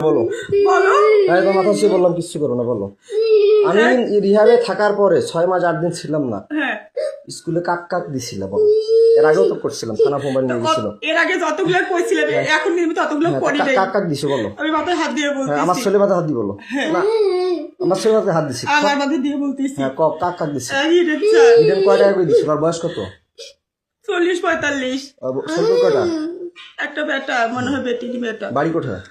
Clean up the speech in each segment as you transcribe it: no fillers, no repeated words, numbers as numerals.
বলো বলো তাই তো মাথা ছুঁয়ে বললাম কিচ্ছু করো না বলো। আমি রিহাবে থাকার পরে 6 মাস 8 দিন ছিলাম না, হ্যাঁ স্কুলে কাক কাক দিছিল বলো। এর আগেও তো করছিলাম, থানা মোবাইল নিয়ে গেছিল। এর আগে যতগুলো কইছিলেন এখন কিন্তু ততগুলো হ্যাঁ, করি নাই। কাক কাক দিছো বলো। আমি মাথায় হাত দিয়ে হ্যাঁ, আমার বলতেছি, ছেলে মাথায় হাত দি বলো না, আমার ছেলে মাথায় হাত দিছি। আমার মাথায় দিয়ে বলতেছি হ্যাঁ, কাক কাক দিছি। ইডেন কয় টাকা করে দিছিল? আর বয়স কত? 40-45। ছেলে কয়টা? একটা বেটা, মনে হয় বেটিনি বেটা। বাড়ি কোথায়?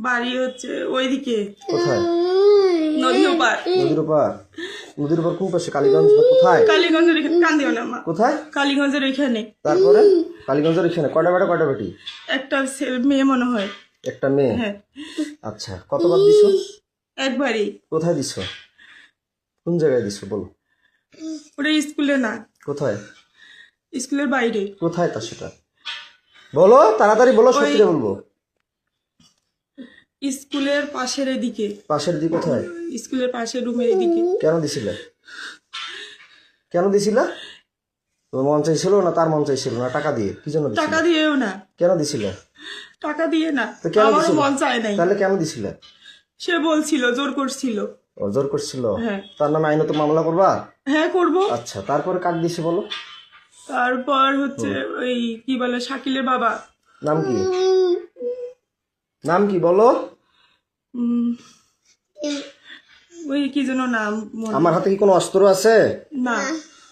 বাড়ি হচ্ছে ওইদিকে কোথায়? নদীর ওপার। নদীর ওপার? নদীর ওপার কোন পাশে? কালীগঞ্জ না কোথায়? কালীগঞ্জের এখানে। কান্দিও না মা। কোথায়? কালীগঞ্জের এখানে। তারপরে কালীগঞ্জের এখানে কয়টা বেটা কয়টা বেটি? একটা মেয়ে মনে হয়। একটা মেয়ে? হ্যাঁ। আচ্ছা, কতবার দিছো? একবারই। কোথায় দিছো? কোন জায়গায় দিছো বলো। ওটা স্কুলে না, কোথায়? স্কুলের বাইরে। কোথায় তা সেটা বলো, তাড়াতাড়ি বলো, সত্যি বলবো। স্কুলের পাশের এদিকে। পাশের দিকে কোথায়? স্কুলের পাশের রুমের এদিকে। কেন দিছিলে? কেন দিছিলা? তোমার মন চাইছিল না তার মন চাইছিল না? টাকা দিয়ে কি জন্য দিছিলে? টাকা দিয়েও না। কেন দিছিলে? টাকা দিয়ে না, তো কেন আমারও দিছিলে? মন চায় নাই। তাহলে কেন দিছিলে? সে বলছিল, জোর করছিল। ও জোর করছিল? হ্যাঁ। তার নামে আইনত মামলা করবা? হ্যাঁ করব। আচ্ছা, তারপরে কাক দিছে বলো। তারপর হচ্ছে ওই কি বলে শাকিলের বাবা। নাম কি? নাম কি বলো? ওই কি যেন নাম মনে- আমার হাতে কি কোনো অস্ত্র আছে? না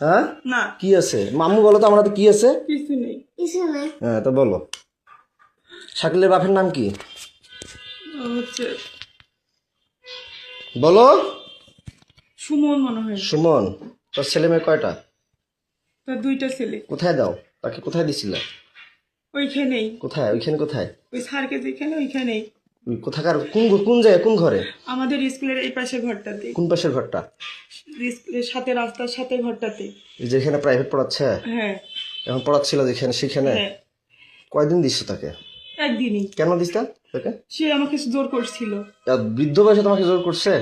হ্যাঁ, না কি আছে? মাম্মু বলো তো আমার হাতে কি আছে? কিছু নেই। হ্যাঁ, তো বলো। শাকিলের বাপের নাম কি হচ্ছে বলো? সুমন মনে হয়। সুমন। তোর ছেলে মেয়ে কয়টা? তার 2টা ছেলে। কোথায় দাও তাকে? কোথায় দিছিলে? ওইখানেই, কোথায়? ওইখানে কোথায়? ওই স্যারকে যেখানে ওইখানেই। কোথাকার? কোন জায়গায়? কোন ঘরে? আমাদের স্কুলের এই পাশে ঘরটাতে, কোন পাশের ঘরটা? স্কুলের সাথে রাস্তার সাথে ঘরটাতে। যেখানে প্রাইভেট পড়াচ্ছে? হ্যাঁ এখন পড়াচ্ছিল যেখানে, সেখানে? হ্যাঁ। কয়দিন দিছো তাকে? একদিনই। কেন দিস তাকে? সে আমাকে জোর করছিল। বৃদ্ধ বয়সে তোমাকে জোর করছে?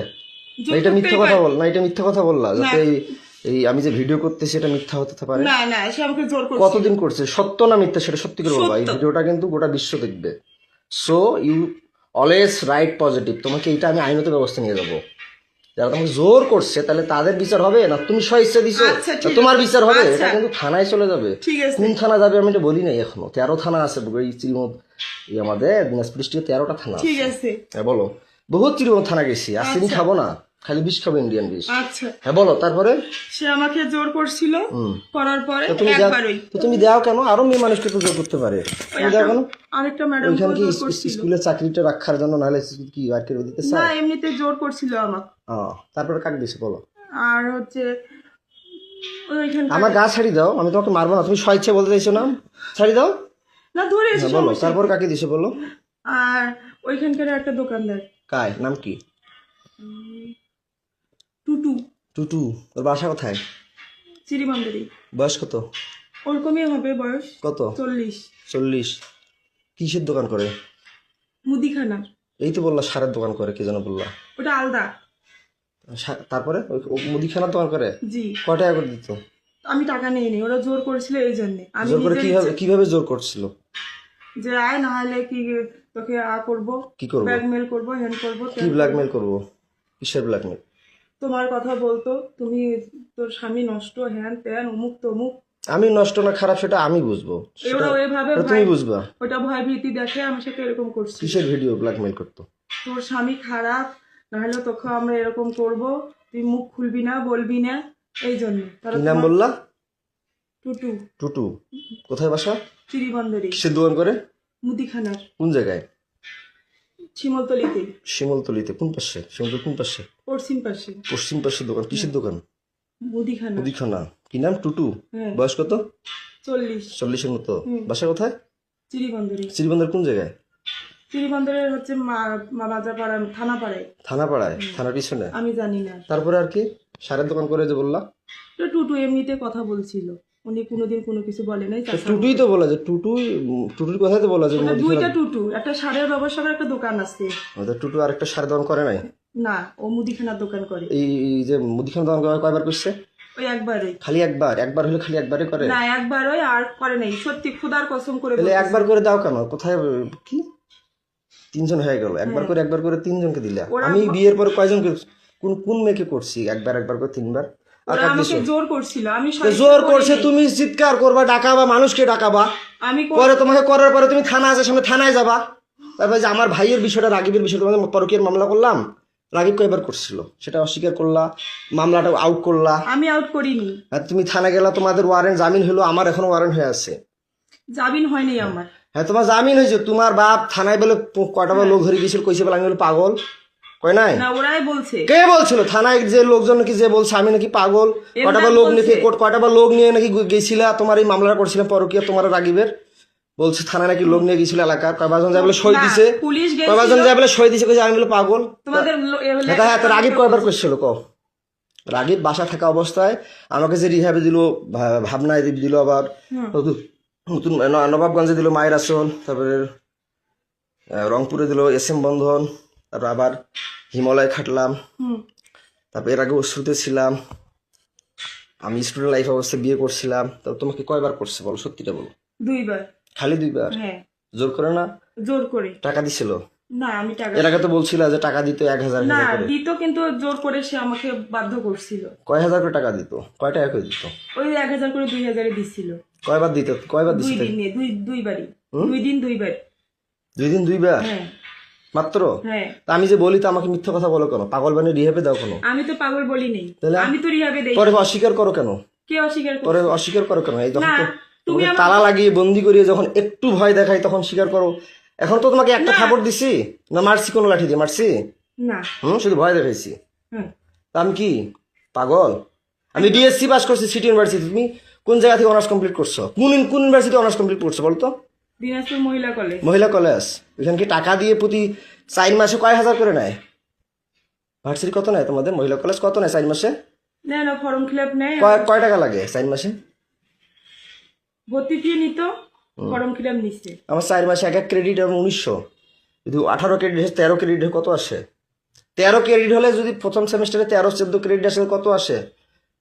না, এটা মিথ্যা কথা বল না, এটা মিথ্যা কথা বললা যাতে এই আমি যে ভিডিও করতেছি এটা মিথ্যা হতে পারে। না না, সে আমাকে জোর করছিল। কতদিন করছে? সত্য না মিথ্যা সেটা সত্যি করে বলবা। এই ভিডিওটা কিন্তু গোটা বিশ্ব দেখবে। So you always right positive. তোমাকে এটা আমি আইনত ব্যবস্থা নিয়ে যাবো। যারা তোমাকে জোর করছে তাহলে তাদের বিচার হবে, না তুমি স্বইচ্ছা দিছো আচ্ছা, ঠিক তোমার আছে। বিচার হবে? আচ্ছা। এটা কিন্তু থানায় চলে যাবে। ঠিক আছে। কোন থানা যাবে আমি এটা বলি নাই এখনো। 13 থানা আছে এই চিরিমত, আমাদের দিনাজপুর ডিস্ট্রিক্টে 13টা থানা ঠিক আছে। আছে। হ্যাঁ বলো। বহুত চিরিমত থানা গেছি, আর চিনি খাবো না, খালি বিষ খাবো, ইন্ডিয়ান বিষ। আচ্ছা। হ্যাঁ বলো তারপরে। সে আমাকে জোর করছিল, করার পরে তো তুমি একবারই। তো তুমি দাও কেন? আরো মেয়ে মানুষকে তো জোর করতে পারে। তুমি দাও কেন? আরেকটা ম্যাডাম ওইখানে কি জোর করছিল। স্কুলের চাকরিটা রাখার জন্য, নাহলে কি আর কেউ দিতে না, চায়? এমনিতে জোর করছিল আমাকে। তারপরে কাক দিছে বলো। আর হচ্ছে ওইখানে আমার গা ছাড়ি দাও, আমি তোমাকে মারবো না। তুমি স্বেচ্ছা বলতে চাইছো না, ছাড়ি দাও। না ধরে এসে হ্যাঁ বলো, তারপর কাকে দিছে বলো। আর ওইখানকার একটা দোকানদার কায় নাম কি? টুটু। টুটু। ওর বাসা কোথায়? চিরিবান্ধরি। বয়স কত? ওরকমই হবে বয়স। কত? 40। 40। কিসের দোকান করে? মুদিখানা। এই তো বললা সারের দোকান করে, কি যেন বললা? ওটা আলাদা। তারপরে ও মুদিখানার দোকান করে? জি। কয় টাকা করে দিত? আমি টাকা নেইনি, ওরা জোর করেছিল এই জন্য। আমি জোর করে কিভাবে জোর করছিল? যে আয়, না হলে কি তোকে করবো, কি করবো? ব্ল্যাকমেল করবো, হ্যান্ড করবো। কি ব্ল্যাকমেল করবো? কিসের ব্ল্যাকমেল? তোমার কথা বলতো, তুমি তোর স্বামী নষ্ট, হ্যান ত্যান, অমুক তমুক। আমি নষ্ট না খারাপ সেটা আমি বুঝবো, ওরা ওইভাবে তুমি বুঝবা। ওটা ভয় ভীতি দেখে আমার সাথে এরকম করছে। কিসের ভিডিও ব্ল্যাকমেল করতো? তোর স্বামী খারাপ, নাহলে তোকে আমরা এরকম করব, তুই মুখ খুলবি না, বলবি না, এই জন্য। কি নাম বললা? টুটু। টুটু। কোথায় বাসা? চিরিবন্দরে। কিসের দোকান করে? মুদিখানার। কোন জায়গায়? শিমলতলিতে। শিমলতলিতে? কোন পাশে? শিমলতলি কোন পাশে? পশ্চিম পাশে। পশ্চিম পাশে দোকান। কিসের দোকান? মুদিখানা। মুদিখানা। কি নাম? টুটু। হ্যাঁ। বয়স কত? 40। 40-এর মতো। বাসা কোথায়? চিরিবন্দরে। চিরিবন্দর কোন জায়গায়? চিরিবন্দরের হচ্ছে বাজারপাড়া, থানাপাড়ায়। থানাপাড়ায়? থানার পিছনে? আমি জানি না। তারপরে আর কি? সারের দোকান করে যে বললা? টুটু এমনিতে কথা বলছিল, উনি কোনোদিন কোনো কিছু বলে নাই। টুটুই তো বলা যে টুটুর কথাই তো বলা যে দুইটা টুটু, একটা সারের ব্যবসার একটা দোকান আছে। টুটু আর একটা সারের দোকান করে নাই? না, ও মুদিখানার দোকান করে। এই যে মুদিখানার দোকান কয়বার করছে? ওই একবারই। খালি একবার? একবার হলে খালি একবারই করে না, একবারই আর করে নাই, সত্যি খোদার কসম করে তাহলে বলতেছি। একবার করে দাও কেন? কোথায় কি 3জন হয়ে গেল, একবার করে 3জনকে দিলা। ওরা আমি বিয়ের পরে কয়জনকে, কোন কোন মেয়েকে করছি একবার করে 3বার? আর ওরা কার আমাকে দিছো? জোর করছিল, আমি তো সহিষ্ণু জোর করিনি। করছে, তুমি চিৎকার করবা, ডাকাবা, মানুষকে ডাকাবা, আমি পরে তোমাকে করার পরে তুমি থানা আছে সামনে, থানায় যাবা। তারপরে যে আমার ভাইয়ের বিষয়টা, রাগিবের বিষয়টা, তোমাদের পরকীয়ার মামলা করলাম, রাগিব কয়বার করছিল সেটা অস্বীকার করলা, মামলাটা আউট করলা। আমি আউট করিনি, আর তুমি থানা গেলা, তোমাদের ওয়ারেন্ট জামিন হলো, আমার এখনো ওয়ারেন্ট হয়ে আছে। জামিন হয়নি আমার। হ্যাঁ তোমার জামিন হয়েছে, তোমার বাপ থানায় বলে কয়টা লোক ধরে গেছিল, কইছে বলে আমি বলে পাগল, কয় নাই? না, ওরাই বলছে। কে বলছিল থানায় যে লোকজন নাকি যে বলছে আমি নাকি পাগল? কয়টা লোক নাকি কয়টা লোক নিয়ে নাকি গেছিলা তোমার এই মামলা করছিলাম পরকীয়া, তোমার রাগিবের বলছে থানায় নাকি লোক নিয়ে গেছিল এলাকার, কয়জন যায় বলে সই দিছে, পুলিশ কয়জন যায় বলে সই দিছে, কইছে আমি বলে পাগল। তোমাদের হ্যাঁ তো রাগিব কয়বার করছিল ক? রাগিব বাসা থাকা অবস্থায় আমাকে যে রিহাবে দিল, ভাবনায় দিল, আবার নতুন নবাবগঞ্জে দিল মায়ের আসল, তারপরে রংপুরে দিল SM বন্ধন, তারপর আবার হিমালয় খাটলাম, তারপর এর আগে অশ্রুতে ছিলাম, আমি স্টুডেন্ট লাইফ অবস্থায় বিয়ে করছিলাম। তো তোমাকে কয়বার করছে বলো, সত্যিটা বলো। 2বার। খালি 2বার? হ্যাঁ। জোর করে না? জোর করে। টাকা দিছিল? না, আমি টাকা এর আগে তো বলছিল যে টাকা দিত 1000 না করে। দিত, কিন্তু জোর করে সে আমাকে বাধ্য করছিল। কয় হাজার করে টাকা দিত? কয় টাকা করে দিত? ওই 1000 করে 2000 দিছিল। কয়বার দিত? কয়বার দিছিল? 2 দিনে, দুইবারই। 2 দিন 2বার। 2 দিন 2বার হ্যাঁ। মাত্র? হ্যাঁ। তা আমি যে বলি তো আমাকে মিথ্যা কথা বলো কেন? পাগল বানিয়ে রিহাবে দাও কেন? আমি তো পাগল বলি নেই, তাহলে? আমি তো রিহাবে দেই। পরে অস্বীকার করো কেন? কে অস্বীকার পরে করছে? অস্বীকার করো কেন? এই যখন না, তুমি তোমাকে তালা লাগিয়ে বন্দি করিয়ে যখন একটু ভয় দেখাই তখন স্বীকার করো। এখন তো তোমাকে একটা থাপড় দিছি না, মারছি কোনো লাঠি দিয়ে মারছি? না। শুধু ভয় দেখাইছি। হুম। তা আমি কি পাগল? আমি BSc পাস করছি সিটি ইউনিভার্সিটি। তুমি কোন জায়গা থেকে অনার্স কমপ্লিট করছো? কোন ইউনিভার্সিটি অনার্স কমপ্লিট করছো বলতো? দিনাজপুর মহিলা কলেজ। মহিলা কলেজ। এখানে কি টাকা দিয়ে প্রতি 4 মাসে কয় হাজার করে নেয়? ভার্সিটি কত নেয় তোমাদের? মহিলা কলেজ কত নেয় 4 মাসে? না, ফর্ম ফিল আপ নেই। কয় টাকা লাগে 4 মাসে? ভর্তি ফি নিত, ফর্ম ফিল আপ নিচ্ছে। আমার 4 মাসে এক ক্রেডিট এবং 1900, যদি 18 ক্রেডিট 13 ক্রেডিট কত আসে? 13 ক্রেডিট হলে যদি প্রথম সেমিস্টারে 13-14 ক্রেডিট আসে কত আসে?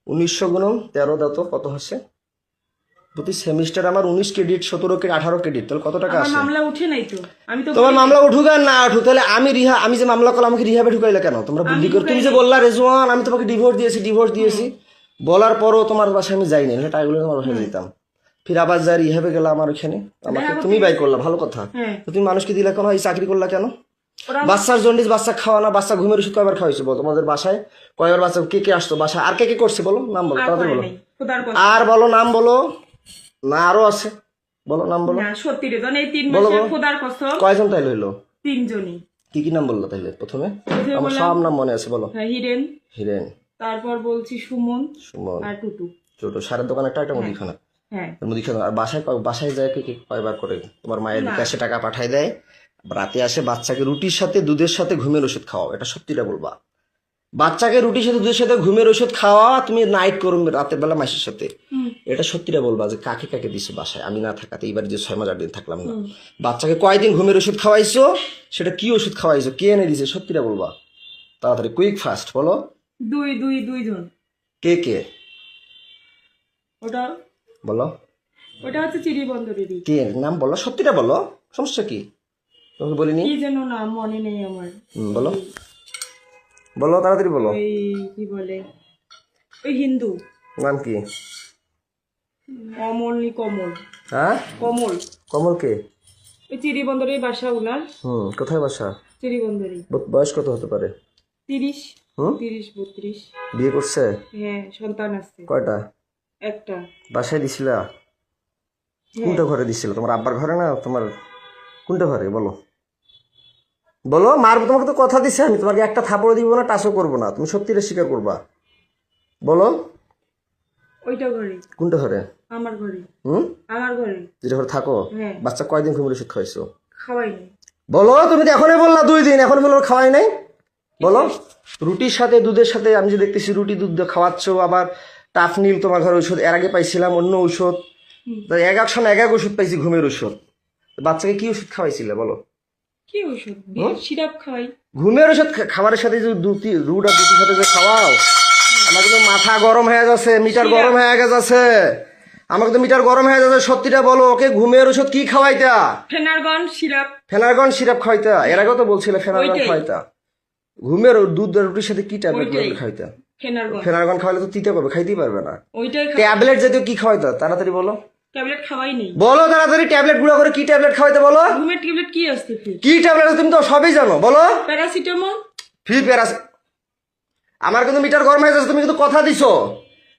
1900 গুণন 13 দাও তো কত আসে? প্রতি সেমিস্টার আমার 19 ক্রেডিট, 17 ক্রেডিট, 18 ক্রেডিট, তাহলে কত টাকা আমার আসে? মামলা উঠে নাই তো, আমি তো তোমার মামলা উঠুক আর না উঠুক, তাহলে আমি যে মামলা করলাম আমাকে রিহাবে ঢুকাইলে কেন? তোমরা বুদ্ধি করে তুমি যে বললা রেজওয়ান আমি তোমাকে ডিভোর্স দিয়েছি, বলার পরও তোমার বাসায় আমি যাইনি, টাকাগুলো তোমার বাসায় যেতাম, ফির আবার যাই রিহাবে গেলাম আমার এখানে, আমাকে তুমি বাই করলা, ভালো কথা। হ্যাঁ। তো তুমি মানুষকে দিলা কেন? এই চাকরি করলা কেন? ওরা বাচ্চার জন্ডিস, বাচ্চা খাওয়া না, বাচ্চা ঘুমের ওষুধ কয়বার খাওয়াইছো বলো? তোমাদের বাসায় কয়বার বাচ্চা কে আসতো বাসায়? আর কে করছে বলো, নাম বলো, আর তাড়াতাড়ি করে বলো। নাই, খোদার কথা। আর বলো, নাম বলো। না আরো আছে, বলো নাম বলো। না সত্যি রে, এই 3 বলো, মাসে বলো। খোদার কসম কয়জন তাইলে হইলো? 3 জনই। কি নাম বললো তাইলে প্রথমে? আমার বললাম, সব নাম মনে আছে, বলো। হ্যাঁ, হিরেন, হিরেন, তারপর বলছি সুমন সুমন, আর টুটু। ছোট সারের দোকানে একটা মুদিখানা। হ্যাঁ। মুদিখানা। আর বাসায় যায় কি কয়বার করে? তোমার মায়ের বিকাশে টাকা পাঠায় দেয়, রাতে আসে বাচ্চাকে রুটির সাথে দুধের সাথে ঘুমের ওষুধ খাওয়াও, এটা সত্যিটা বলবা। বাচ্চাকে রুটির সাথে দুধের সাথে ঘুমের ওষুধ খাওয়া, তুমি নাইট করো রাতের বেলা মাসের সাথে, এটা সত্যিটা বলবা যে কাকে দিছো বাসায় আমি না থাকাতে? এইবার যে 6 মাস 8 দিন থাকলাম না, বাচ্চাকে কয়দিন ঘুমের ওষুধ খাওয়াইছো? সেটা কি ওষুধ খাওয়াইছো? কে এনে দিছে? সত্যিটা বলবা, তাড়াতাড়ি, কুইক ফাস্ট বলো। 2 জন। কে ওটা বলো। হচ্ছে চিড়িবন্দরেরই। কে নাম বলো, সত্যিটা বলো, সমস্যা কি? তোমাকে বলিনি? কি যেন নাম মনে নেই আমার। বলো বলো, তাড়াতাড়ি বলো। ওই কি বলে, ওই হিন্দু নাম কি? কমল। হ্যাঁ, কমল। কমল কে? ওই চিড়িবন্দরের বাসা উনার। কোথায় বাসা? চিড়িবন্দরই। বয়স কত হতে পারে? 30, হুম 32। বিয়ে করছে? হ্যাঁ, সন্তান আছে কয়টা? একটা। বাসায় দিছিলা? কোনটা ঘরে দিছিল? তোমার আব্বার ঘরে না তোমার কোনটা ঘরে বলো? বলো, মারবো তোমাকে তো কথা দিছে আমি, তোমাকে একটা থাপড় দিব না, টাচও করবো না, তুমি সত্যিটা স্বীকার করবা, বলো। ওইটা ঘরে। কোনটা ঘরে? আমার ঘরে। আমার ঘরে যেটা ঘরে থাকো? হ্যাঁ। বাচ্চা কয়দিন ঘুমের ওষুধ খাওয়াইছো? খাওয়াইনি। বলো, তুমি তো এখনই বললা 2 দিন, এখন বললো খাওয়াই নাই, বলো। রুটির সাথে দুধের সাথে আমি যে দেখতেছি রুটি দুধ খাওয়াচ্ছ, আবার টাফনিল তোমার ঘরে ওষুধ, এর আগে পাইছিলাম অন্য ওষুধ, এক সময় এক ওষুধ পাইছি ঘুমের ওষুধ। বাচ্চাকে কি ওষুধ খাওয়াইছিলে বলো? কি ওষুধ? সিরাপ খাওয়াই। ঘুমের ওষুধ খাবারের সাথে যে রুট আর দুটির সাথে যে খাওয়াও, আমার কিন্তু মাথা গরম হয়ে যাচ্ছে, মিটার গরম হয়ে গেছে। আমাকে তো মিটার গরম হয়ে যাচ্ছে, সত্যিটা বলো, ওকে ঘুমের ওষুধ কি খাওয়াইতা? Phenergan syrup. ফেনারগন সিরাপ খাওয়াইতা? এর আগেও তো বলছিলে ফেনারগন ওইটাই। খাওয়াইতা। ঘুমের দুধ আর রুটির সাথে কি ট্যাবলেট ওইটাই। খাওয়াইতা? ফেনারগন ফেনারগন খাওয়ালে তো তিতে পাবে, খাইতেই পারবে না। ওইটাই ট্যাবলেট জাতীয় কি খাওয়াইতা? তাড়াতাড়ি বলো, ট্যাবলেট খাওয়াই নেই। বলো তাড়াতাড়ি, ট্যাবলেট গুলো করে কি ট্যাবলেট খাওয়াইতে বলো? ঘুমের ট্যাবলেট কি আসতে ফির? কি ট্যাবলেট তুমি তো সবই জানো, বলো। প্যারাসিটামল। ফ্রি প্যারাস। আমার কিন্তু মিটার গরম হয়ে যাচ্ছে, তুমি কিন্তু কথা দিছো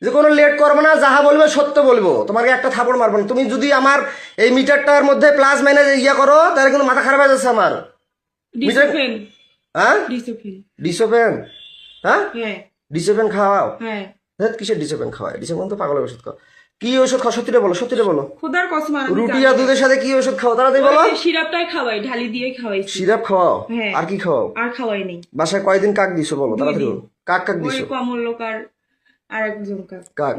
যে কোনো লেট করবো না, যাহা বলবে সত্য বলবো, তোমাকে একটা থাপড় মারবো না। তুমি যদি আমার এই মিটারটার মধ্যে প্লাস মাইনাস ইয়া করো তাহলে কিন্তু মাথা খারাপ হয়ে যাচ্ছে আমার। ডিসোফেন। হ্যাঁ, ডিসোফেন। ডিসোপেন। হ্যাঁ, হ্যাঁ ডিসোপেন খাওয়াও? হ্যাঁ। হ্যাঁ, কিসের ডিসোপেন খাওয়ায়? ডিসোপেন তো পাগলের ওষুধ খাও। কি ওষুধ খাও সত্যিটা বলো, সত্যিটা বলো। খোদার কসম আর আমি রুটি জানি আর না। দুধের সাথে কি ওষুধ খাও তাড়াতাড়ি বলো। ওই সিরাপটাই খাওয়াই, ঢালি দিয়ে খাওয়াইছি। সিরাপ খাওয়াও? হ্যাঁ। আর কি খাওয়াও? আর খাওয়াই নেই। বাসায় কয়দিন কাক দিছো বলো তাড়াতাড়ি দিন। বলো। কাক কাক ওই দিছো? কমলকার আর একজন কাক। কাক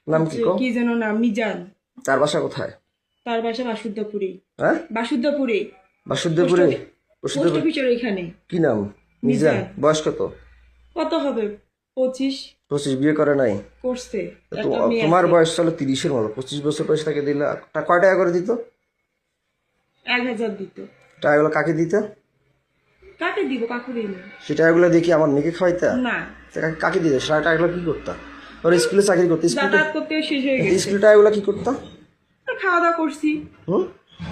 নাম কি কো? কি যেন নাম, মিজান। তার বাসা কোথায়? তার বাসা বাসুদেবপুরে। হ্যাঁ, বাসুদেবপুরে। বাসুদেবপুরে। পোস্ট বাসুদেবপুর অফিসের এখানে। কি নাম? মিজান। মিজান। বয়স কত? কত হবে? 25 25। বিয়ে করে নাই? করছে। তো একটা মেয়ে তোমার আছে। বয়স চলো 30-এর মতো, 25 বছর বয়স তাকে দিলে কয় টাকা করে দিত? 1000 দিত। টাকাগুলো কাকে দিত? কাকে দিব? কাকু দিই না। সে টাকাগুলো দেখি আমার মেয়েকে খাওয়াইতা? না, কাকে দিত? সে টাকাগুলো কি করতা? ওর স্কুলে চাকরি করতে, স্কুলে যাতায়াত করতেও শেষ হয়ে গেছে। স্কুলে টাকাগুলো কি করতা? আর খাওয়া দাওয়া করছি। হুম,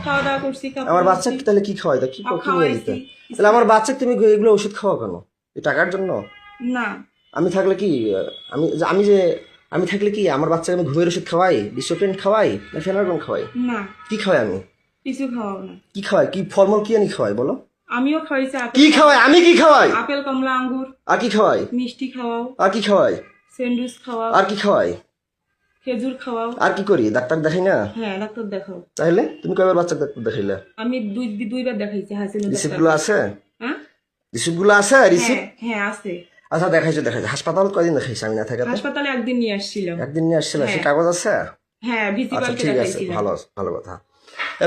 খাওয়া দাওয়া করছি। কাপড় আমার ধুচ্ছি। বাচ্চাকে তাহলে কি খাওয়াইতা? কি আর কি নিয়ে দিত? খাওয়াইছি। তাহলে আমার বাচ্চাকে তুমি এগুলো ওষুধ খাওয়া কেন? এই টাকার জন্য? না, আমি থাকলে কি, আমি থাকলে কি আমার বাচ্চাকে আমি ঘুমের ওষুধ খাওয়াই, ডিসোপেন খাওয়াই, না ফেনারগন খাওয়াই? না, কি খাওয়াই আমি? কিছু খাওয়াও না। কি খাওয়াই? কি ফলমূল কি আনি খাওয়াই বলো? আমিও খাওয়াইছি আপেল। কি খাওয়াই? আমি কি খাওয়াই? আপেল, কমলা, আঙ্গুর। আর কি খাওয়াই? মিষ্টি খাওয়াও। আর কি খাওয়াই? স্যান্ডউইচ খাওয়াও। আর কি খাওয়াই? খেজুর খাওয়াও। আর কি করি? ডাক্তার দেখাই না? হ্যাঁ, ডাক্তার দেখাও। তাহলে তুমি কয়বার বাচ্চা ডাক্তার দেখাইলে? আমি দুইবার দেখাইছি হাসিনা রিসিপ্ট ডাক্তার। গুলো আছে? হ্যাঁ রিসিপ্ট গুলো আছে? রিসিপ্ট? হ্যাঁ হ্যাঁ আছে। আচ্ছা, দেখাইছো। হাসপাতাল কয়দিন দেখাইছো আমি না থাকাতে? হাসপাতালে একদিন নিয়ে আসছিলাম। একদিন নিয়ে আসছিল, সে হ্যাঁ। কাগজ আছে? হ্যাঁ, আচ্ছা ভিসিপালকে ঠিক আছে, দেখাইছিলাম। ভালো ভালো কথা।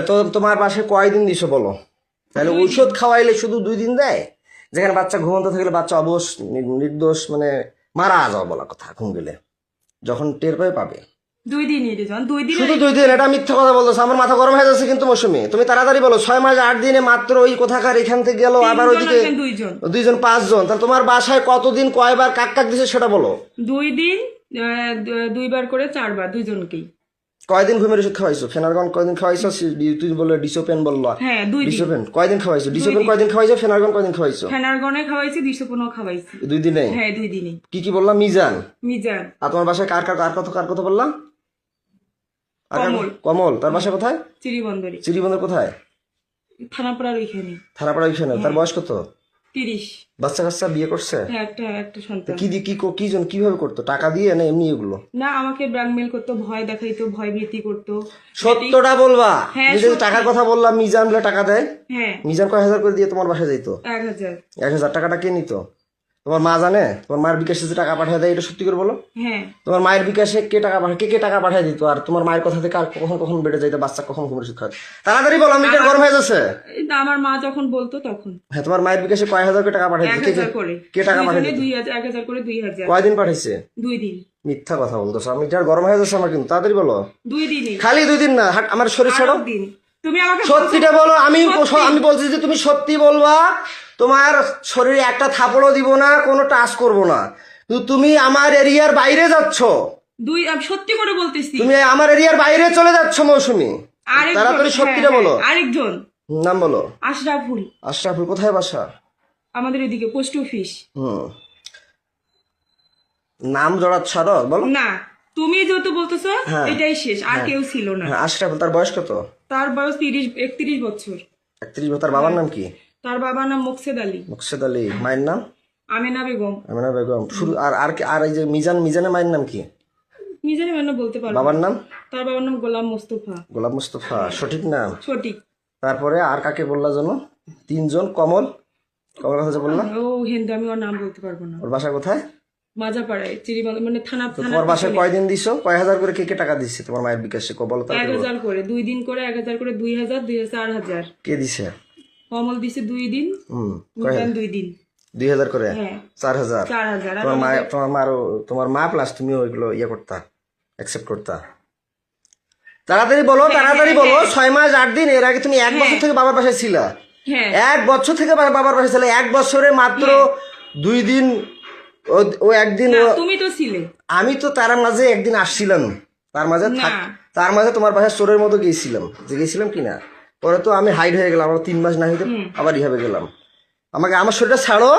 তো তোমার পাশে কয়দিন দিছো বলো? তাহলে ঔষধ খাওয়াইলে শুধু 2 দিন দেয়, যেখানে বাচ্চা ঘুমন্ত থাকলে বাচ্চা অবশ নির্দোষ মানে মারা যাওয়া বলা কথা, ঘুম গেলে যখন টের পাবে। 2 দিনই রে জন, 2 দিন। শুধু 2 দিন? এটা মিথ্যা কথা বলতেছো, আমার মাথা গরম হয়ে যাচ্ছে কিন্তু মৌসুমী। তুমি তাড়াতাড়ি বলো। 6 মাস 8 দিনে মাত্র ওই কোথাকার এখান থেকে গেল, আবার ওইদিকে 2 জন 5 জন। তাহলে তোমার বাসায় কতদিন কয়বার কাক কাক দিছে সেটা বলো। 2 দিন, 2 বার করে 4 বার, দুইজনকেই। কয়দিন ঘুমের ওষুধ খাওয়াইছো? ফেনারগন কয়দিন খাওয়াইছো? তুই বললে ডিসোপেন বললা। হ্যাঁ, 2 দিন। ডিসোপেন কয়দিন খাওয়াইছো? ডিসোপেন কয়দিন খাওয়াইছো? ফেনারগন কয়দিন খাওয়াইছো? ফেনারগনে খাওয়াইছি, ডিসোপনও খাওয়াইছি। 2 দিনে? হ্যাঁ, 2 দিনই। কি কি বললাম? মিজান। মিজান। আর তোমার বাসায় কার কথা বললাম? কমল। কমল। তার বাসা কোথায়? চিরিবন্দরে। চিরিবন্দর কোথায়? থানাপাড়ার ওইখানে। থানাপাড়া ওইখানে। তার বয়স কত? 30। বাচ্চা কাচ্চা বিয়ে করছে? হ্যাঁ, একটা সন্তান। কি জন কিভাবে করতো? টাকা দিয়ে না এমনি এগুলো? না, আমাকে ব্ল্যাকমেল করতো, ভয় দেখাইতো, ভয় ভীতি করতো। সত্যটা বলবা। হ্যাঁ, যে সত্যি। টাকার কথা বললাম, মিজান বলে টাকা দেয়। হ্যাঁ, মিজান কয় হাজার করে দিয়ে তোমার বাসায় যাইতো? 1000। 1000 টাকাটা কে নিত? তোমার মা জানে? তোমার মায়ের বিকাশে যে টাকা পাঠিয়ে দেয়, এটা সত্যি করে বলো। হ্যাঁ, তোমার মায়ের বিকাশে কে টাকা পাঠায়? কে টাকা পাঠিয়ে দিত? আর তোমার মায়ের কথা থেকে আর কখন কখন বেড়ে যাইতো বাচ্চা, কখন ঘুমের ওষুধ খাওয়া? তাড়াতাড়ি বলো, মিটার গরম হয়ে যাচ্ছে। আমার মা যখন বলতো তখন হ্যাঁ, তোমার মায়ের বিকাশে কয় হাজার করে টাকা পাঠিয়ে দিত? 1000 করে। কে টাকা পাঠিয়ে দিত? 1000 করে 2000। কয়দিন পাঠাইছে? 2 দিন। মিথ্যা কথা বলতেছো। মিটার গরম হয়ে যাচ্ছে আমার কিন্তু, তাড়াতাড়ি বলো। 2 দিনই। খালি 2 দিন না, আমার শরীর ছাড়ো। 8 দিন। তুমি আমাকে সত্যিটা বলো। আমি সত্যি। বলছি যে তুমি সত্যি বলবা। তোমার শরীরে একটা থাপড়ও দিব না, কোনো টাচ করবো না। কিন্তু তুমি আমার এরিয়ার বাইরে যাচ্ছ। আমি সত্যি করে বলতেছি। তুমি আমার এরিয়ার বাইরে চলে যাচ্ছ মৌসুমী। আরেকজন। তাড়াতাড়ি সত্যিটা হ্যাঁ, বলো। আরেকজন নাম বলো। আশরাফুল। আশরাফুল কোথায় বাসা? আমাদের এদিকে পোস্ট অফিস। নাম জড়াত ছাড়ো, বলো। না, তুমি যেহেতু বলতেছো হ্যাঁ। এটাই শেষ, আর কেউ ছিল না। হ্যাঁ, আশরাফুল। তার বয়স কত? তার বয়স 31 বছর। 31 বছর। তার বাবার নাম কি? তার বাবার নাম মোকসেদ আলী। মুকসেদ আলী। মায়ের নাম? আমেনা বেগম। আমিনা বেগম। শুরু আর এই যে মিজানের মায়ের নাম কি? নিজের মানে বলতে পারবো। বাবার নাম? তার বাবার নাম গোলাম মোস্তফা। গোলাম মুস্তফা সঠিক নাম? সঠিক। তারপরে আর কাকে বললা জানো? 3 জন। কমল কথা বললা? ও হিন্দু, আমি ওর নাম বলতে পারবো না। ওর বাসা কোথায়? মাজাপাড়ায়, চিরিবান্ধা, মানে থানা। তোমার বাসায় কয়দিন দিছো? কয় হাজার করে কে কে টাকা দিচ্ছে তোমার মায়ের বিকাশে? বলো তো। 1000 করে 2 দিন করে, 1000 করে 2000, 4000। কে দিছে? কমল দিছে 2 দিন, কয় মিজান 2 দিন। 2000 করে? হ্যাঁ, 4000। 4000। তোমার মা প্লাস তুমি ওইগুলো ইয়ে করতা, অ্যাকসেপ্ট করতা? তাড়াতাড়ি বলো, তাড়াতাড়ি বলো। 6 মাস 8 দিন, এর আগে তুমি 1 বছর থেকে বাবার পাশে ছিলা। হ্যাঁ 1 বছর থেকে বাবার পাশে ছিলে। 1 বছরে মাত্র 2 দিন ও একদিন না, তুমি তো ছিলে। আমি তো তার মাঝে একদিন আসছিলাম, তার মাঝে তোমার বাসায় চোরের মতো গেছিলাম কিনা। পরে তো আমি হাইড হয়ে গেলাম, আমার 3 মাস না হইতে আবার ইহাবে গেলাম। আমার শরীরটা ছাড়ো,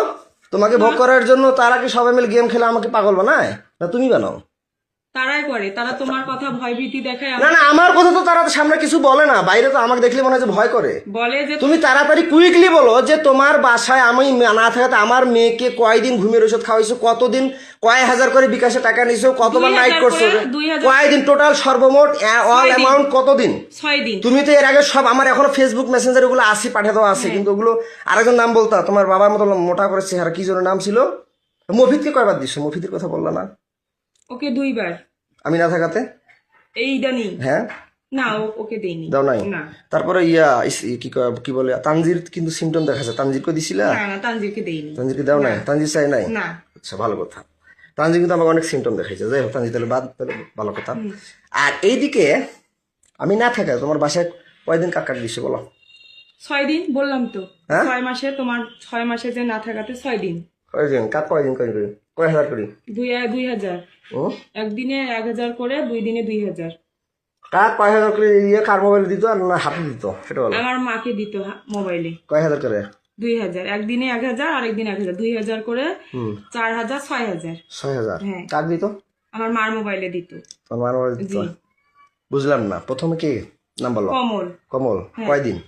তোমাকে ভোগ করার জন্য তারা কি সবাই মিলে গেম খেলে আমাকে পাগল বানায়, না তুমি বানাও? তারাই করে, তারা তোমার কথা ভয়ভীতি দেখায়, না না, আমার কথা তো তারা সামনে কিছু বলে না, বাইরে তো আমাকে দেখলে মনে হয় যে ভয় করে। বলে যে তুমি তাড়াতাড়ি কুইকলি বলো যে তোমার বাসায় আমি না থাকাতে আমার মেয়েকে কয়দিন ঘুমের ওষুধ খাওয়াইছো, কতদিন, কয় হাজার করে বিকাশে টাকা নিছো, কতবার নাইট করছো, 2000 কয়দিন টোটাল সর্বমোট অল অ্যামাউন্ট কতদিন? 6 দিন। তুমি তো এর আগে সব আমার এখনো ফেসবুক মেসেঞ্জার ওগুলো আসি পাঠিয়ে দেওয়া আছে, কিন্তু ওগুলো আরেকজন নাম বলতা, তোমার বাবার মতো মোটা করে চেহারা, কি জন্য নাম ছিল? মফিদকে কয়বার দিছো? মফিদের কথা বললা না? ওকে 2 বার আমি না থাকাতে। এই ইদানিং হ্যাঁ না, ওকে দেইনি। দাও নাই? না তারপরে কি বলে, তানজির কিন্তু সিমটম দেখাচ্ছে, তানজিরকে দিছিলা? না, তানজিরকে দেইনি। তানজিরকে দাও নাই? তানজির চাই নাই? না। আচ্ছা, ভালো কথা। তানজির কিন্তু আমাকে অনেক সিমটম দেখাইছে, যাই হোক, তানজির তাহলে বাদ, তাহলে ভালো কথা। আর এইদিকে আমি না থাকা তোমার বাসায় কয়দিন কাট দিচ্ছে বলো? 6 দিন বললাম তো। হ্যাঁ? 6 মাসে, তোমার 6 মাসে যে না থাকাতে 6 দিন। কয়দিন কাট? কয়দিন কয় করি? কয় হাজার করি? 2000। ও একদিনে 1000 করে, 2 দিনে 2000। কাট কয় হাজার করে দিয়ে কার মোবাইল দিত আর না হাতে দিত সেটা বলো? আমার মাকে দিত মোবাইলে। কয় হাজার করে? 2000, একদিনে 1000 আর একদিন 1000, 2000 করে, 4000, 6000। 6,000 হ্যাঁ। কার দিত? আমার মার মোবাইলে দিত। তোমার মোবাইল দিত? জি। বুঝলাম না, প্রথমে কি নাম বলো? কমল। কমল। কয়দিন?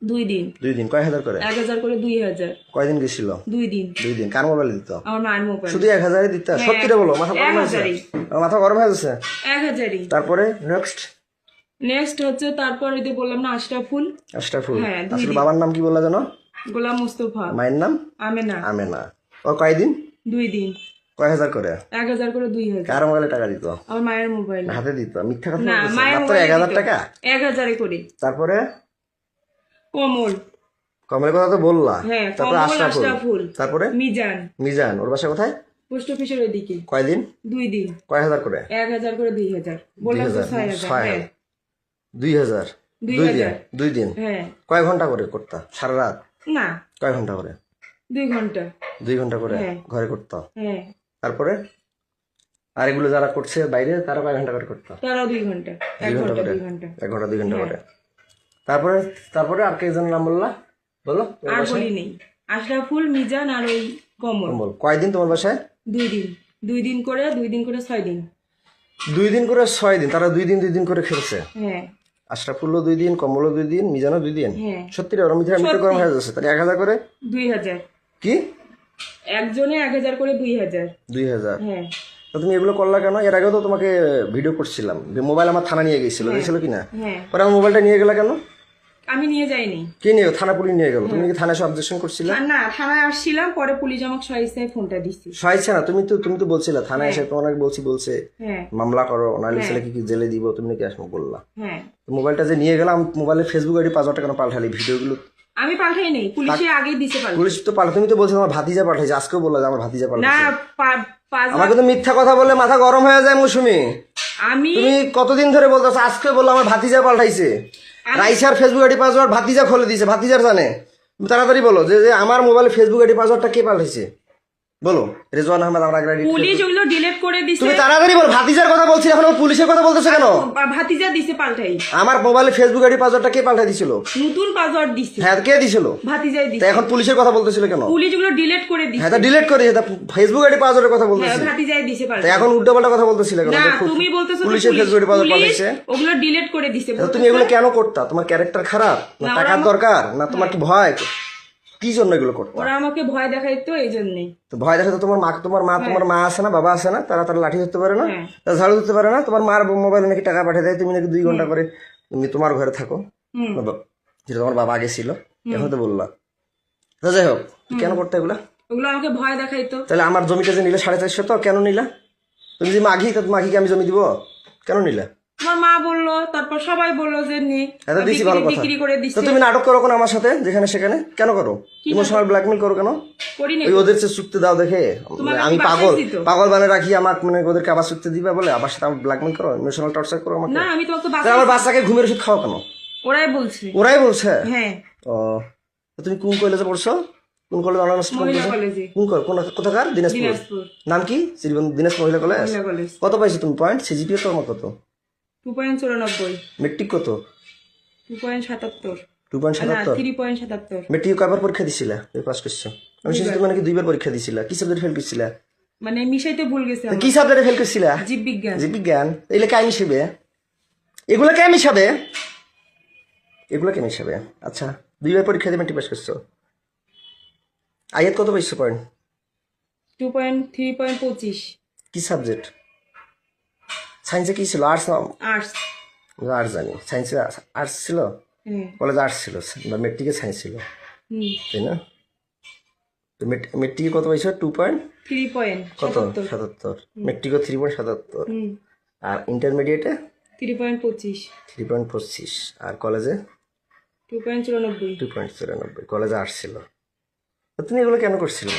2 দিন। 2 দিন। কয় হাজার করে? 1000 করে, 2000। কয়দিন গেছিল? 2 দিন। 2 দিন। কার মোবাইল দিত? আমার মায়ের মোবাইল। শুধু 1,000 দিত? সত্যিটা বলো, মাথা গরম হয়েছে? 1000-ই। মাথা গরম হয়ে যাচ্ছে। 1000-ই। তারপরে নেক্সট হচ্ছে তারপর ওই যে বললাম না, আশরাফুল। আশরাফুল। হ্যাঁ, 2 আসলে দিন। বাবার নাম কি বললা জানো? গোলাম মুস্তফা। মায়ের নাম? আমেনা। আমেনা। ও কয়দিন? 2 দিন। কয় হাজার করে? 1000 করে, 2000। কার মোবাইলে টাকা দিত? আমার মায়ের মোবাইল। হাতে দিত? মিথ্যা কথা না, বলতেছে। মায়ের মাত্র মোবাইলে 1000 দিত। টাকা? 1000 করে। তারপরে কমল। কমলের কথা তো বললা। হ্যাঁ, তারপরে কমল, আশরাফুল। আশরাফুল। তারপরে মিজান। মিজান। ওর বাসা কোথায়? পোস্ট অফিসের ওইদিকে। কয়দিন? 2 দিন। কয় হাজার করে? 1000 করে, 2000। বললাম তো 6000। হ্যাঁ 2000। 2000। 2 দিন। হ্যাঁ। কয় ঘন্টা করে করতা? সারা রাত? না, কয় ঘন্টা করে? 2 ঘন্টা। 2 ঘন্টা করে হ্যাঁ। ঘরে করতা? হ্যাঁ। তারপরে আর এগুলো যারা করছে বাইরে, তারা কয় ঘন্টা করে করতা? তারাও 2 ঘন্টা। 1 2 ঘন্টা ঘন্টা, করে? 2 ঘন্টা। 1 ঘন্টা 2 ঘন্টা করে। তারপরে আর কেজন নাম বললা? বলো। আর বলি নেই। আশরাফুল, মিজান আর ওই কমল। বল। কয়দিন তোমার বাসায়? 2 দিন। 2 দিন করে, 2 দিন করে 6 দিন। 2 দিন করে 6 দিন। তারা 2 দিন করে খেলছে। হ্যাঁ। আশরাফুল্লো 2 দিন, কমলও 2 দিন, মিজানও 2 দিন। হ্যাঁ। সত্যি রে? ওরা মিথ্যা গরম হয়ে যাচ্ছে। তাহলে 1000 করে? 2000। কি? একজনে 1000 করে, 2000। 2000। হ্যাঁ। তো তুমি এগুলো করলা কেন? এর আগেও তো তোমাকে ভিডিও করছিলাম, মোবাইল আমার থানা নিয়ে গেছিল, গেছিল কিনা? হ্যাঁ। পরে আমার মোবাইলটা নিয়ে গেলা কেন? আমি নিয়ে যাইনি। কে নিয়ে? থানা পুলিশ নিয়ে গেল। তুমি কি থানায় অবজেকশন করছিলে? না, থানায় আসছিলাম, পরে পুলিশ আমাকে সহিস্তায় ফোনটা দিছি। সহায়ছে না? তুমি তো বলছিলে থানায় এসে তোমার বলছে হ্যাঁ। মামলা করো, নাহলে ছেলেকে কি জেলে দিব, তুমি নাকি আসবো বললা। হ্যাঁ। তো মোবাইলটা যে নিয়ে গেলাম, মোবাইলে ফেসবুক আইডি 5,000 টাকা পাল্টালি, ভিডিওগুলো আমি পাল্টাই নেই, পুলিশে আগেই দিছে পাল্টাই। পুলিশ তো পাল্টা। তুমি তো বলছো আমার ভাতিজা পাঠাইছে, আজকেও বললা যে আমার ভাতিজা না, পাল্টাইছে। 5 আমার কিন্তু মিথ্যা কথা বললে মাথা গরম হয়ে যায় মৌসুমি। আমি তুমি কতদিন ধরে বলতেছো, আজকে বললো আমার ভাতিজা পাল্টাইছে। রাইসার ফেসবুক আইডি 5,000 ভাতিজা খুলে দিয়েছে, ভাতিজার জানে। তুমি তাড়াতাড়ি বলো যে আমার মোবাইলে ফেসবুক আইডি 5,000 কে পাল্টাইছে? বলো। রেজওয়ান আহমেদ আমার আগে পুলিশ ওগুলো ডিলিট করে দিছে। তুমি তাড়াতাড়ি বলো। ভাতিজার কথা বলছি, এখন পুলিশের কথা বলতেছো কেন? ভাতিজা দিছে পাল্টাই। আমার মোবাইলে ফেসবুক আইডি 5,000 কে পাল্টাই দিছিল? নতুন পাসওয়ার্ড দিছে। হ্যাঁ, কে দিছিল? ভাতিজাই তা দিছে। এখন পুলিশের কথা বলতেছিল কেন? পুলিশ ওগুলো ডিলিট করে দিছে। হ্যাঁ, তা ডিলিট করে দিয়েছে। ফেসবুক আইডি 5,000 কথা হ্যাঁ, বলতেছি। ভাতিজাই দিছে তা পাল্টাই। এখন উল্টোপাল্টা কথা বলতেছিল কেন? না, দেখো, তুমি বলতেছো তো পুলিশের ফেসবুক আইডি 5,000 পাল্টাইছে। ওগুলো ডিলিট করে দিছে। তা তুমি এগুলো কেন করতা? তোমার ক্যারেক্টার খারাপ, না না, টাকার দরকার, না তোমার কি ভয়? কি জন্য এগুলো করতো? ওরা আমাকে ভয় দেখাইতো, এই জন্যই। তো ভয় দেখে তো তোমার মা আছে না, বাবা আছে না, তারা লাঠি ধরতে পারে না, হ্যাঁ। তারা ঝাড়ু ধরতে পারে না। তোমার মার মোবাইলে নাকি টাকা পাঠিয়ে দেয়, তুমি নাকি 2 ঘন্টা করে তুমি তোমার ঘরে থাকো, যেটা তোমার বাবা আগে ছিল, এখন তো বললা। তো যাই হোক, কেন করতে এগুলা? ওগুলো আমাকে ভয় দেখাইতো। তাহলে আমার জমিটা যে নিলে 450, তো কেন নিলা? তুমি যে মাঘিকে আমি জমি দিব, কেন নিলা? আমার মা বললো, তারপর সবাই বললো যে নে, এত দিছি ভালো কথা। বিক্রি করে তো দিচ্ছে। তুমি নাটক করো কেন আমার সাথে, যেখানে সেখানে কেন করো? ইমোশনাল ব্ল্যাকমেল করো কেন? করি না। ওই ওদের চেয়ে চুক্তি দাও দেখে তোমাকে আমি বাসায় পাগল দিত। পাগল বানিয়ে রাখি আমাকে, মানে ওদেরকে আবার চুক্তি দিবে বলে আবার সাথে আমার ব্ল্যাকমেল করো, ইমোশনাল টর্চার করো আমাকে। না আমি তোমাকে তাহলে আমার বাচ্চাকে ঘুমের ওষুধ খাওয়া কেন? ওরাই বলছে। ওরাই বলছে? হ্যাঁ, ও, তো তুমি কোন কলেজে পড়ছো? কোন কলেজ অনার্স মহিলা কলেজে, কোথাকার? দিনাজপুর। দিনাজপুর নাম কি? দিনাজপুর মহিলা কলেজ। মহিলা কলেজ। কত পাইছো তুমি পয়েন্ট? সিজিপিএ তো আমার কত? 2.94, মেট্রিক কত? 2.77, 2.77। 3.77। মেট্রিক কয়বার পরীক্ষা দিছিলা? তুমি পাস করছো? আমি শুনছি তুমি নাকি 2বার পরীক্ষা দিছিলা। কি সাবজেক্ট ফেল করছিলা? মানে মিশাইতে ভুল গেছে কি সাবজেক্টে ফেল করছিলা? জীববিজ্ঞান। জীববিজ্ঞান। এগুলো কে মিশাবে? এগুলো কে মিশাবে? এগুলো কে মিশাবে? আচ্ছা, 2বার পরীক্ষা দিয়ে মেট্রিক পাস করছো। আয়াত কত পাইছো পয়েন্ট? 3.25। কি সাবজেক্ট? সায়েন্সে কি ছিল? আর্টস না? আর্টস। আর্টস জানি। সায়েন্সে আর্টস ছিল? হ্যাঁ। কলেজে আর্টস ছিল, বা মেট্রিকে সায়েন্স ছিল, তাই না? তো মেট্রিকে কত পাইছো? কত? 3.77। 77। মেট্রিকে 3.77। আর ইন্টারমিডিয়েটে 3.25। 3.25। আর কলেজে 2.94। 2.94। কলেজে আর্টস ছিল। তো তুমি এগুলো কেন করছিলে?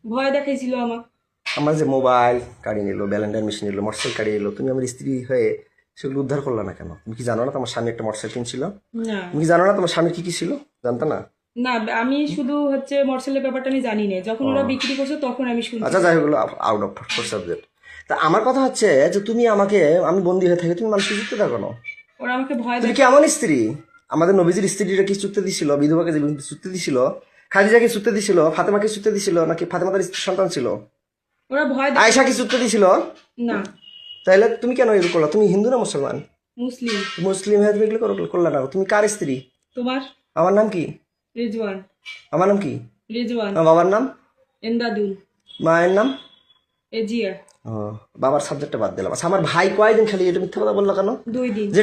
ভয় দেখাইছিল আমার। আমার যে মোবাইল কাড়ি নিল, ব্যালেন্ডার মেশিন নিল, মোটরসাইকেল কাড়ি নিল, তুমি আমার স্ত্রী হয়ে সেগুলো উদ্ধার করলা না কেন? তুমি কি জানো না তোমার স্বামী একটা মোটরসাইকেল কিনছিল? না তুমি কি জানো না তোমার স্বামী কি কি ছিল? জানতো না? না, আমি শুধু মোটরসাইকেলের ব্যাপারটা আমি জানি না, যখন ওরা বিক্রি করছে তখন আমি শুনছি। আচ্ছা, যাই হোক, আউট অফ সাবজেক্ট। তা আমার কথা হচ্ছে যে তুমি আমাকে, আমি বন্দি হয়ে থাকি, তুমি মানুষকে চুক্তি দাও কেন? ওরা আমাকে ভয় তুমি দেখায়। কি এমন স্ত্রী? আমাদের নবীজির স্ত্রীরা কি চুক্তি দিছিল? বিধবাকে যে চুক্তি দিছিল, খাদিজাকে চুক্তি দিছিল, ফাতেমাকে চুক্তি দিছিল, নাকি ফাতেমা তার স্ত্রী সন্তান ছিল? ওরা ভয় আয়েশা কি চুক্তি দিছিল? না, তাহলে তুমি কেন এগুলো করলা? তুমি হিন্দু না মুসলমান? মুসলিম। মুসলিম হয়ে তুমি এগুলো করলা না। তুমি কার স্ত্রী? তোমার? আমার নাম কি? রিজওয়ান। আমার নাম কি? রিজওয়ান। আমার বাবার নাম? এন্দাদুল। মায়ের নাম? এজিয়া। ও, বাবার সাবজেক্টটা বাদ দিলাম। আচ্ছা, আমার ভাই কয়দিন খালি এটা মিথ্যা কথা বললো কেন? 2 দিন। যে